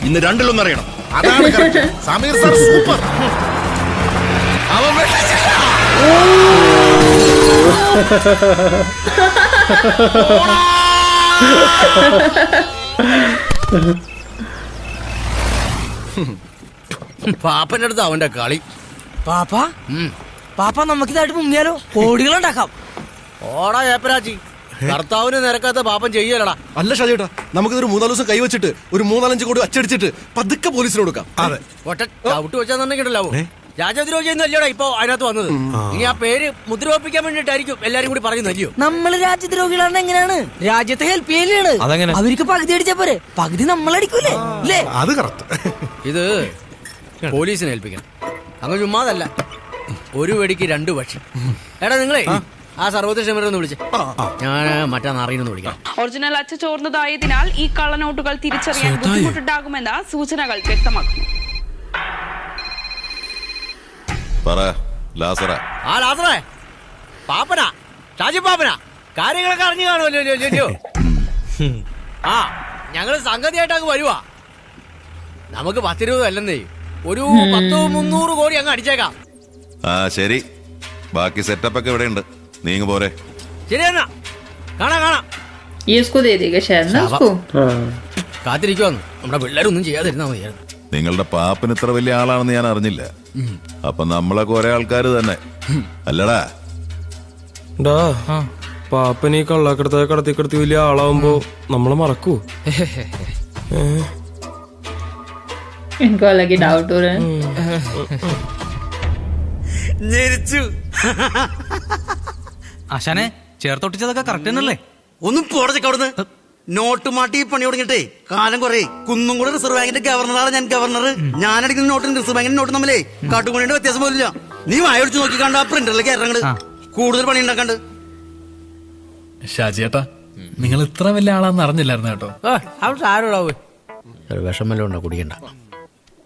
ഇന്ന് രണ്ടിലൊന്നും അറിയണം. അതാണ് സമീർ സാർ സൂപ്പർ. പാപ്പന്റെ അടുത്ത് അവന്റെ കളി. പാപ്പ നമുക്കിതായിട്ട് മുങ്ങിയാലോ? കോടികളുണ്ടാക്കാം. ഓടാ ഏപ്പരാജി, ഭർത്താവിന് നിരക്കാത്ത പാപ്പൻ ചെയ്യലടാ. അല്ല ഷാജിയേട്ടാ, നമുക്കിതൊരു 3-4 ദിവസം കൈവച്ചിട്ട് ഒരു 3-4 കോടി അച്ചടിച്ചിട്ട് പതുക്കെ പോലീസിന് കൊടുക്കാം. അതെ, ഒറ്റ ചവിട്ട് വെച്ചാന്നുണ്ടെങ്കിലോ രാജ്യദ്രോഹിയൊന്നുമല്ലയോടാ ഇപ്പൊ അതിനകത്ത് വന്നത്. ഇനി ആ പേര് മുദ്രവപ്പിക്കാൻ വേണ്ടിട്ടായിരിക്കും എല്ലാരും കൂടി പറയുന്നല്ലോ. നമ്മള് രാജ്യദ്രോഹികളാണ്. എങ്ങനെയാണ് രാജ്യത്തെ ഹെൽപ്പ് ചെയ്യലാണ്? അവർക്ക് പകുതി അടിച്ചാ പോരെ, പകുതി നമ്മളടിക്കൂലേ? അല്ലേ? അത് കറക്റ്റ്. ഇത് പോലീസിനെ ഏൽപ്പിക്കണം. അങ്ങ് ചുമ്മാതല്ല, ഒരു വെടിക്ക് 2 പക്ഷി. എടാ നിങ്ങളെ ആ സർവോദയ ക്ഷമരൊന്ന് വിളിച്ചേ. ഞാൻ മറ്റാന്ന് അറിയുന്നു വിളിക്കാം. ഒറിജിനൽ അച്ച ചോർന്നതായതിനാൽ ഈ കള്ളനോട്ടുകൾ തിരിച്ചറിയാൻ ബുദ്ധിമുട്ടുണ്ടാകുമെന്ന സൂചനകൾ വ്യക്തമാക്കുന്നു. ലാസറേ, പാപ്പനാ, ഷാജി പാപ്പനാ, കാര്യങ്ങളൊക്കെ അറിഞ്ഞു കാണുമല്ലോ. ആ ഞങ്ങള് സംഗതിയായിട്ടങ്ങ് വരുവാ. നമുക്ക് 10-20 അല്ലെന്നേ, ഒരു 100-300 കോടി അങ്ങ് അടിച്ചേക്കാം. ശരി, ബാക്കി സെറ്റപ്പ് ഒക്കെ ഇവിടെ ഉണ്ട്. നീങ്ങ് പോരെ. ശരിയെന്നാ, കാണാം. കാത്തിരിക്കുവാന്ന് നമ്മുടെ പിള്ളേരൊന്നും ചെയ്യാതിരുന്നാ മതിയായിരുന്നു. നിങ്ങളുടെ പാപ്പന് ഇത്ര വലിയ ആളാണെന്ന് ഞാൻ അറിഞ്ഞില്ല. അപ്പൊ നമ്മളൊക്കെ ഒരേ ആൾക്കാര് തന്നെ അല്ലടാ. പാപ്പന് ഈ കള്ളക്കടത്തി വലിയ ആളാവുമ്പോ നമ്മളെ മറക്കൂ? इनको अलग ही डाउट हो रहे हैं. ആശാനെ, ചേർത്തൊട്ടിച്ചതൊക്കെ കറക്റ്റ് തന്നെയല്ലേ? ഒന്നും പോടച്ചൊക്കെ അവിടുന്ന്. നോട്ട് മാട്ടി പണി തുടങ്ങിട്ടെ കാലം കുറെ. കുന്നും കൂടെ റിസർവ് ബാങ്കിന്റെ ഗവർണറാണ് ഞാൻ. ഗവർണർ ഞാനടിക്കുന്ന നോട്ടും റിസർവ് ബാങ്കിന്റെ നോട്ടും തമ്മിലേ കാട്ടുപണിയുടെ വ്യത്യാസം പോലില്ല. നീ വായൊടിച്ച് നോക്കിക്കാണ്ട് ആ പ്രിന്ററിലേക്ക് ഇറങ്ങണ്ട്. കൂടുതൽ പണി ഉണ്ടാക്കണ്ട്. ഷാജിയേട്ടാ, നിങ്ങൾ ഇത്ര വലിയ ആളാന്ന് അറിഞ്ഞില്ലായിരുന്നു കേട്ടോ. അവിടെ ആരോടാവേ വിഷമല്ലോ ഉണ്ടോ? കുടിക്കണ്ട.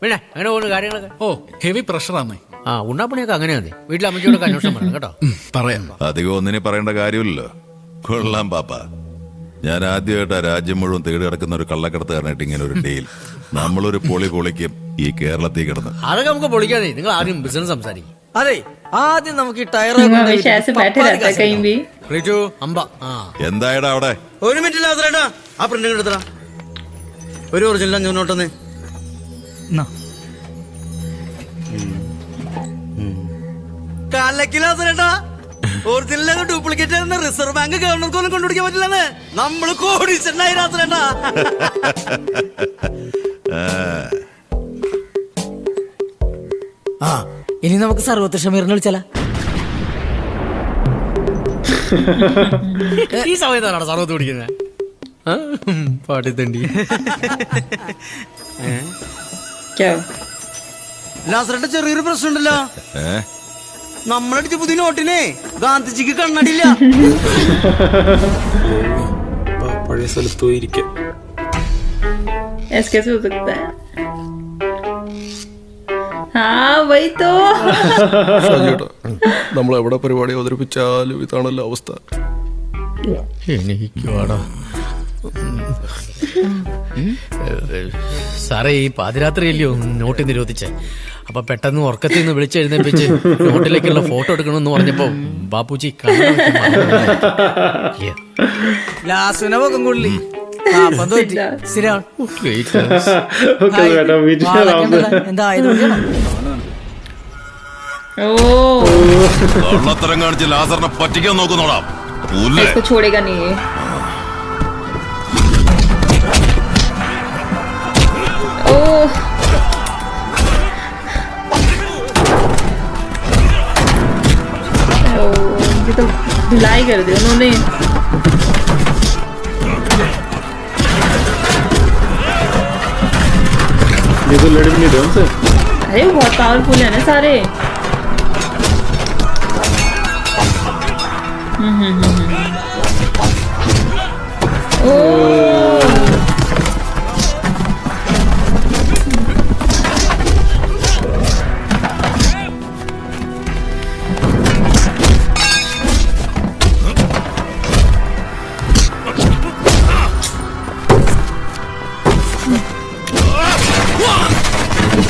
പിന്നെ അങ്ങനെ പോകുന്ന കാര്യങ്ങളൊക്കെ. ഓ, ഹെവി പ്രഷറാണ്. ആ ഉണ്ണാപ്പണിയൊക്കെ അങ്ങനെ മതി. വീട്ടിൽ അമ്മച്ചിയോടൊക്കെ അന്വേഷണം പറയണം കേട്ടോ. പറയാം. അധികം ഒന്നിനെ പറയേണ്ട കാര്യമില്ലല്ലോ. കൊള്ളാം പാപ്പ. ഞാൻ ആദ്യമായിട്ടാ രാജ്യം മുഴുവൻ തേടി കിടക്കുന്ന ഒരു കള്ളക്കടത്തുകാരനായിട്ട് ഇങ്ങനെ ഒരു ഡീൽ. നമ്മളൊരു പൊളിക്കും ഈ കേരളത്തിൽ കിടന്ന്. അതൊക്കെ നമുക്ക് പൊളിക്കാതെ. നിങ്ങൾ ആദ്യം ബിസിനസ് സംസാരിക്കും. അതെ, ആദ്യം നമുക്ക് ഈ ടയർ എന്തായടാ അവിടെ? ഒരു മിനിറ്റ് ആ പ്രിന്റ് എടുത്തടാ. ഒരു ഒറിജിനൽ 5 നോട്ടൊന്നേ. കാലക്കിലാസരേട്ടാ, ഒറിജിനൽ ഡ്യൂപ്ലിക്കേറ്റ് റിസർവ് ബാങ്ക് ഗവർണർക്കൊന്നും കൊണ്ടുപിടിക്കാൻ പറ്റില്ലെന്ന്. നമ്മള് കോടീശ്വരനായിരാസരേട്ടാ. ആ ഇനി നമുക്ക് സർവത്ര ഷമീറിനെ വിളിച്ചാല. ഈ സമയത്താണ് സർവത്ത് പിടിക്കുന്നത്. പാട്ടിത്തണ്ടി ലാസറേട്ട, ചെറിയൊരു പ്രശ്നമുണ്ടല്ലോ. നമ്മളടിച്ച പുതിയ നോട്ടിനെ ഗാന്ധിജിക്ക് കണ്ണടിയില്ല. പഴയ സ്ഥലത്ത് പോയിരിക്കാം. നമ്മൾ എവിടെ പരിപാടി അവതരിപ്പിച്ചാലും ഇതാണല്ലോ അവസ്ഥ. എനിക്കുവാടാ സാറേ, ഈ പാതിരാത്രിയല്ലയോ നോട്ട് നിരോധിച്ചേ. അപ്പൊ പെട്ടെന്ന് ഉറക്കത്തിൽ നിന്ന് വിളിച്ചെഴുന്നേപ്പിച്ച് നോട്ടിലേക്കുള്ള ഫോട്ടോ എടുക്കണമെന്ന് പറഞ്ഞപ്പോ ബാപ്പുജി കള്ളത്തരം കാണിച്ച് ലാസറിനെ പറ്റിക്കാൻ നോക്കുന്നോടാ. छोड़ेगा नहीं ये. ये तो धुलाई कर दी उन्होंने. ये तो लड़ भी नहीं रहे उनसे. अरे बहुत पावरफुल है ना सारे.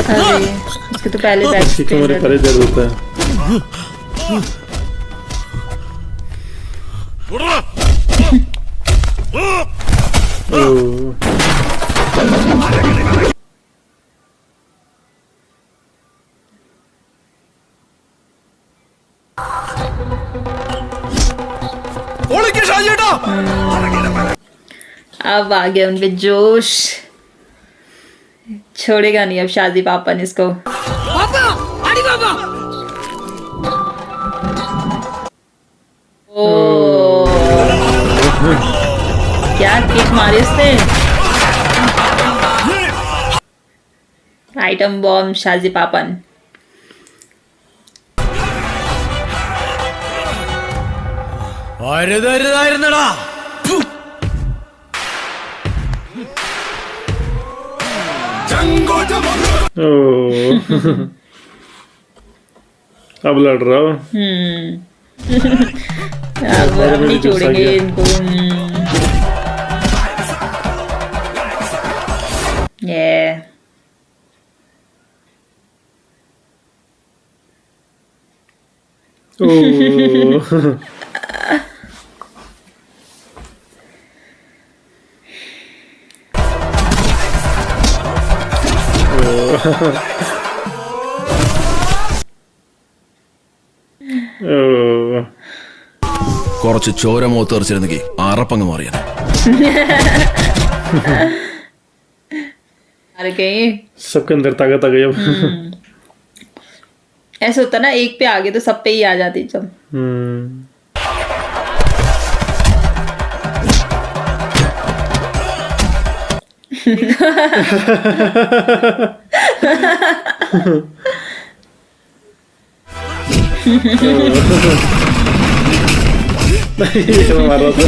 अरे इसके तो पहले बैक हमारे पहले दर्द होता है। ओह, अब आ गया उनपे जोश, छोड़ेगा नहीं अब शादी पापा ने इसको। पापा अरे पापा ओ क्या किक मारी उसने। आइटम बॉम्ब शाजी पापन। അരുതായിരുന്നടാ. ओह। अब लड़ रहा हो। अब नहीं छोड़ेंगे इनको। ये ओह। ओह। കുറച്ച് ചോര മുഖത്ത് തെറിച്ചിരുന്നെങ്കിൽ അറപ്പങ്ങ് മാറിയാണ്. मार गए। सबके अंदर ताकत आ गई अब। ऐसा होता ना, एक पे आ गए तो सब पे ही आ जाती जब। ये मार रहा था।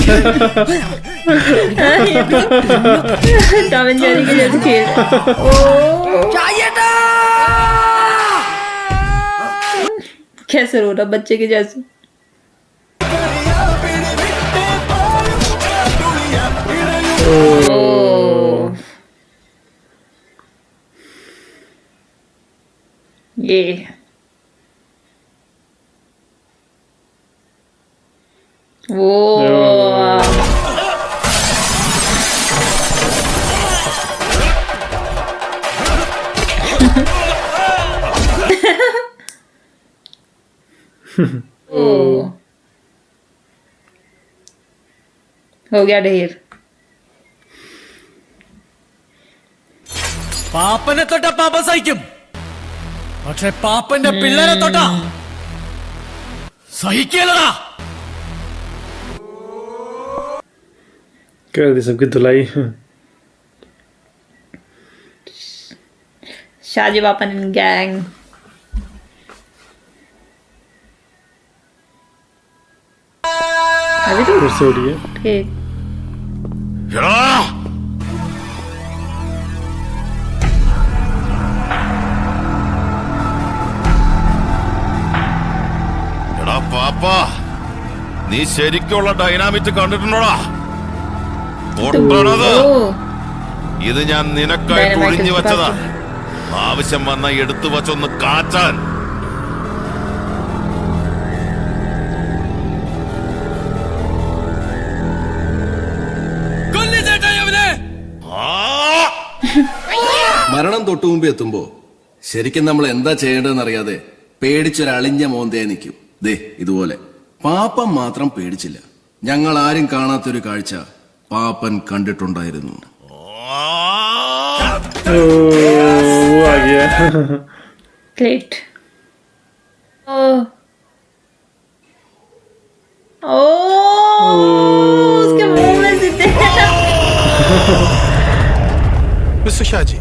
टॉम एंड जेरी के जैसे खेल। कैसे रो रहा बच्चे के जैसे। ओह। ये वो हो गया ढेर। പാപ്പനെ തൊട്ട പാപ്പ സഹിക്കും, പക്ഷെ പാപ്പന്റെ പിള്ളേരെ തൊട്ട സഹിക്കലടാ. कर दी सबकी धुलाई। शाजी पापन गैंग। अभी तो फिर से उड़ी है। ठीक। എടാ പാപ്പ, നീ ശരിക്കുള്ള ഡൈനാമിറ്റ് കണ്ടിട്ടുണ്ടോടാ? പൊട്ടണത് ओह, ഇത് ഞാൻ നിനക്കായിട്ട് Dynamite ഒഴിഞ്ഞു വെച്ചതാ. കാറ്റ്. ആവശ്യം വന്ന എടുത്തു വച്ചൊന്ന് കാച്ചാൻ. മരണം തൊട്ടു മുമ്പ് എത്തുമ്പോ ശരിക്കും നമ്മൾ എന്താ ചെയ്യേണ്ടതെന്ന് അറിയാതെ പേടിച്ചൊരളിഞ്ഞ മോന്തയെ നിൽക്കും. ദേ ഇതുപോലെ. പാപ്പൻ മാത്രം പേടിച്ചില്ല. ഞങ്ങൾ ആരും കാണാത്തൊരു കാഴ്ച പാപ്പൻ കണ്ടിട്ടുണ്ടായിരുന്നു. वो आ गया। ग्रेट। ओह ओह, उसके मुंह में सीधे। Mr. Shaji,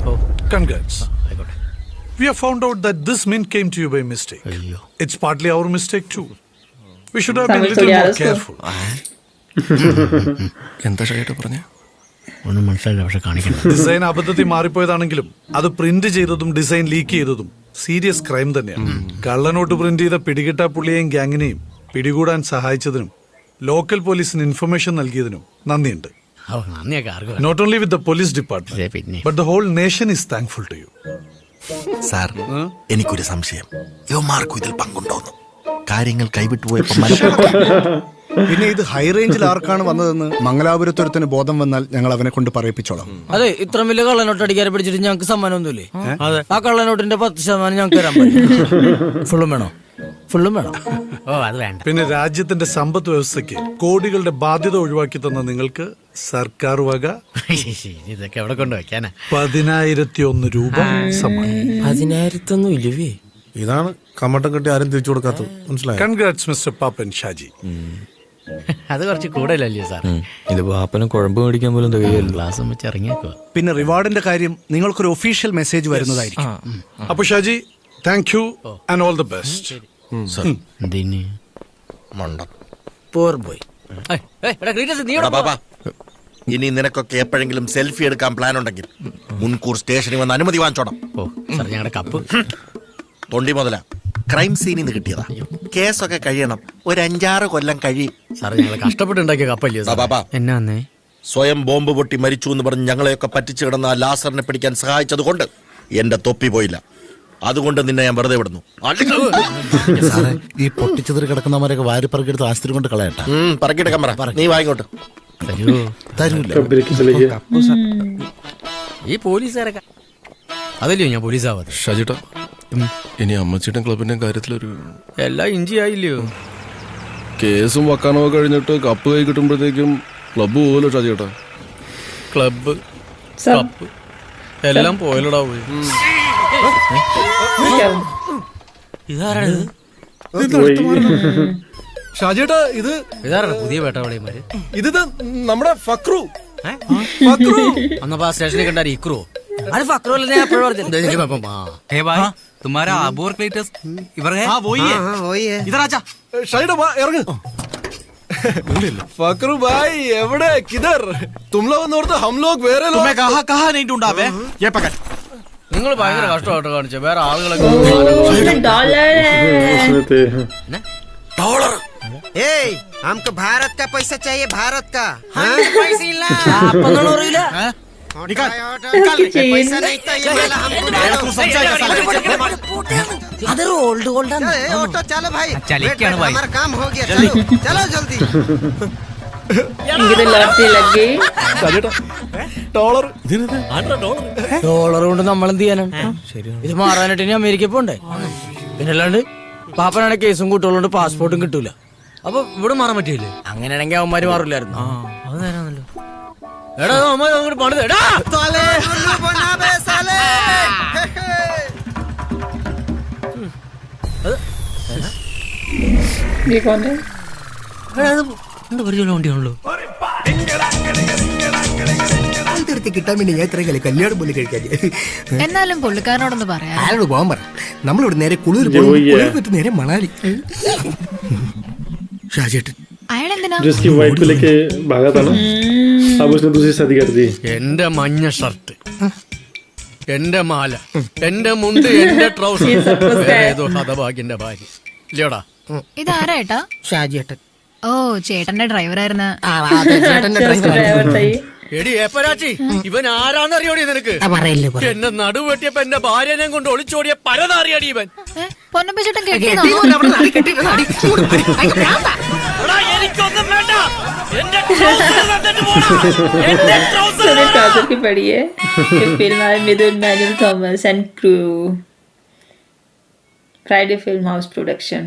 congrats. We have found out that this mint came to you by mistake. It's partly our mistake too. We should have been a little more careful. എന്താ ഷായിട്ട് പറഞ്ഞ? ഒന്നും മനസ്സിലായില്ല, പക്ഷെ കാണിക്കണം. ഡിസൈൻ അബദ്ധത്തിൽ മാറിപ്പോയതാണെങ്കിലും അത് പ്രിന്റ് ചെയ്തതും ഡിസൈൻ ലീക്ക് ചെയ്തതും സീരിയസ് ക്രൈം തന്നെയാണ്. കള്ളനോട്ട് പ്രിന്റ് ചെയ്ത പിടികിട്ടാ പുള്ളിയെയും ഗ്യാങ്ങിനെയും പിടികൂടാൻ സഹായിച്ചതിനും ലോക്കൽ പോലീസിന് ഇൻഫർമേഷൻ നൽകിയതിനും നന്ദിയുണ്ട്. നന്ദിയൊക്കെ ആർക്കും. Not only with the police department, but the whole nation is thankful to you. Sir എനിക്കൊരു സംശയം, യുവമാർക്കും ഇതിൽ പങ്കുണ്ടോന്നു. കാര്യങ്ങൾ കൈവിട്ടു പോയപ്പോ പിന്നെ ഇത് ഹൈ റേഞ്ചിൽ ആർക്കാണ് വന്നതെന്ന് മംഗലാപുരത്തൊരുത്തിന് ബോധം വന്നാൽ ഞങ്ങൾ അവനെ കൊണ്ട് പറയിപ്പിച്ചോളാം. അതെ, ഇത്ര വലിയ കള്ളനോട്ട് അടിക്കാരെ പിടിച്ചിട്ട് ഞങ്ങൾക്ക് സമ്മാനമൊന്നുമില്ലേ? ആ കള്ളനോട്ടിന്റെ 10% ഞങ്ങൾക്ക് തരാൻ പറ്റും. ഫുള്ളും വേണോ? ഫുള്ളും വേണം. ഓ അത് വേണ്ട. പിന്നെ രാജ്യത്തിന്റെ സമ്പദ് വ്യവസ്ഥയ്ക്ക് കോടികളുടെ ബാധ്യത ഒഴിവാക്കി തന്ന നിങ്ങൾക്ക് സർക്കാർ വക ഇതൊക്കെ എവിടെ കൊണ്ട് വെക്കാനാ? 10,001 രൂപ സമ്മാനം. 10,000 ഇല്ലവേ. ഇതാണ് കമ്മട്ടം കെട്ടി ആരും തിരിച്ചു കൊടുക്കാത്തത്, മനസ്സിലായോ? കൺഗ്രാറ്റ്സ് മിസ്റ്റർ പാപ്പൻ ഷാജി. അത് കുറച്ച് കൂടുതലല്ലേ സാർ? ഇത് പാപ്പന് കുഴമ്പ് മേടിക്കാൻ പോലും തികയല്ലോ. ക്ലാസ് വെച്ച് ഇറങ്ങിയേക്കോ. പിന്നെ റിവാർഡിന്റെ കാര്യം നിങ്ങൾക്കൊരു ഒഫീഷ്യൽ മെസ്സേജ് വരുന്നതായിരിക്കും. അപ്പൊ Shaji, thank you and all the best. എന്തിന് പോർ ബോയ്. ഇനി നിനക്കൊക്കെ എപ്പോഴെങ്കിലും സെൽഫി എടുക്കാൻ പ്ലാൻ ഉണ്ടെങ്കിൽ മുൻകൂർ സ്റ്റേഷനിൽ വന്ന് അനുമതി വാങ്ങിച്ചോണം. ഓ സാർ, ഞങ്ങളുടെ കപ്പ് തൊണ്ടി മുതല ക്രൈം സീനിൽ നിന്ന് കിട്ടിയതാ. കേസൊക്കെ കഴിയണം, ഒരു 5-6 കൊല്ലം കഴിയും. സാർ, ഞങ്ങൾ കഷ്ടപ്പെട്ടുണ്ടാക്കിയ കപ്പല്ലേ ബാബാ, എന്നാന്നേ? സ്വയം ബോംബ് പൊട്ടി മരിച്ചു എന്ന് പറഞ്ഞ് ഞങ്ങളെയൊക്കെ പറ്റിച്ചു കിടന്ന ലാസറിനെ പിടിക്കാൻ സഹായിച്ചത് കൊണ്ട് എന്റെ തൊപ്പി പോയില്ല. അതുകൊണ്ട് നിന്നെ ഞാൻ വെറുതെ വിടുന്നു. ഈ പൊട്ടിച്ചെതിരി കിടക്കുന്നവരൊക്കെ വാരി പറക്കെടുത്ത് ആശുപത്രി കൊണ്ട് കളയട്ടെ. പറക്കിയെടുക്കാൻ പറ, നീ വാങ്ങിക്കോട്ട്. തരൂല. ഈ പോലീസുകാരൊക്കെ അതല്ലയോ ഞാൻ പോലീസാവാതെ. ഷാജിട്ടാ, ഇനി അമ്മച്ചിയുടെ ക്ലബിന്റെ കാര്യത്തിലൊരു എല്ലാം ഇഞ്ചി ആയില്ലയോ? കേസും വക്കാനോ കഴിഞ്ഞിട്ട് കപ്പ് കൈ കിട്ടുമ്പോഴത്തേക്കും ക്ലബ്ബ് പോകല്ലോ ഷാജിട്ടാ. ക്ലബ്ബ് सब കപ്പ് എല്ലാം പോയലടാ പോയി. ഇതാരാണ്? ഷാജിയേട്ടാ, ഇതാരാണ് പുതിയ വേട്ടവളിയന്മാര്? ഇത് നമ്മുടെ ഫക്രു. അന്നപ്പോ ആ സ്റ്റേഷനിൽ കണ്ടാൽ ഇക്രോ. അത് ഫക്രല്ലേ? ഞാൻ എപ്പോഴും പറഞ്ഞു. हे भाई, तुम्हारा आबू और क्लेटस इधर है? हाँ वही है. इधर आजा. ഷാജിയേട്ടാ, ഇറങ്ങ്. ഫക്രു ഭായ് എവിടെ? കിധർ? തും ലോഗ് എന്നോർത്ത് ഹം ലോഗ് വേറെ ലോഗ്. तुम्हें कहा नहीं ढूंढा बे? ये पकड़. നിങ്ങൾ ഭയങ്കര കഷ്ടമായിട്ട് കാണിച്ചു. വേറെ ആളുകളൊക്കെ डॉलर ഡോളർ. हमको भारत का पैसा चाहिए, भारत का. അപ്പൊന്നും അറിയില്ല. അത് റോൾഡ് ഗോൾഡാണ്. ऑटो चलो भाई, चलिए भाई, हमारा काम हो गया. चलो चलो जल्दी. इनकी तो लॉटरी लग गई. ഡോളർ. ഡോളർ കൊണ്ട് നമ്മൾ എന്ത് ചെയ്യാനാണ്? ഇത് മാറാനായിട്ട് ഇനി അമേരിക്ക പോണ്ടേ? പിന്നെ അല്ലാണ്ട് പാപ്പനാണ് കേസും കുട്ടികളുണ്ട്, പാസ്പോർട്ടും കിട്ടൂല. അപ്പൊ ഇവിടെ മാറാൻ പറ്റിയില്ലേ? അങ്ങനെയാണെങ്കിൽ അവന്മാര് മാറില്ലായിരുന്നു. അത് നേരാണല്ലോ. എടാ അമ്മ അങ്ങോട്ട് പണിത്. എടാ साले उल्लू बना बे साले. ये कौन है? എന്റെ പരിചയമുള്ള വണ്ടിയാണല്ലോ. കിട്ടാൻ വേണ്ടി ഞാൻ ഇത്രയും കളി കല്യാണം പോലും കഴിക്കാൻ. എന്നാലും പുള്ളിക്കാരനോടൊന്ന് പറയാം. ആരോട് പോകാൻ പറ. നമ്മളിവിടെ നേരെ കുളിർ നേരെ മണാലി. ഷാജിയേട്ടൻ അയാൾ എന്തിനാ? जो इसकी वाइट को लेके भागा था ना, अब उसने दूसरी शादी कर दी. എന്റെ മഞ്ഞ ഷർട്ട്, എന്റെ മാല, എന്റെ മുണ്ട്, എന്റെ ട്രൗസർ, ഏതോ ഹതഭാഗ്യന്റെ ഭാര്യ ഇല്ലയോടാ. ഇതാരാ ഏട്ടാ? ഷാജിയേട്ടൻ. ഓ, ചേട്ടന്റെ ഡ്രൈവറായിരുന്നു. ड्राइवर था ये. എടി ഏപ്പരാച്ചി, ഇവൻ ആരാന്നറിയോടി നിനക്ക്? എന്നെ നടുവെട്ടിയപ്പോ എന്റെ ഭാര്യനെ കൊണ്ട് ഒളിച്ചോടിയ പരതാറിയാടി ഇവൻ. പൊന്നപ്പ ചേട്ടൻ കേട്ടോ? എനിക്കൊന്നും വേണ്ട. എന്റെ सुनील ट्राउजर की पड़ी है. फिल्म है Mithun Manuel Thomas and crew. Friday Film House production.